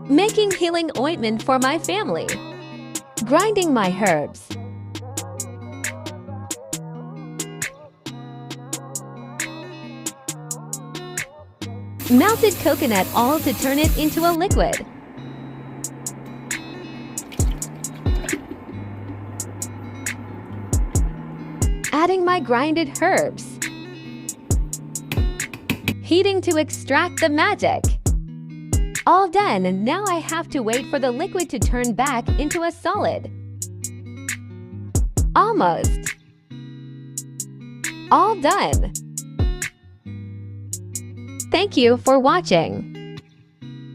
Making healing ointment for my family. Grinding my herbs. Melted coconut oil to turn it into a liquid. Adding my grinded herbs. Heating to extract the magic. All done, and now I have to wait for the liquid to turn back into a solid. Almost. All done. Thank you for watching.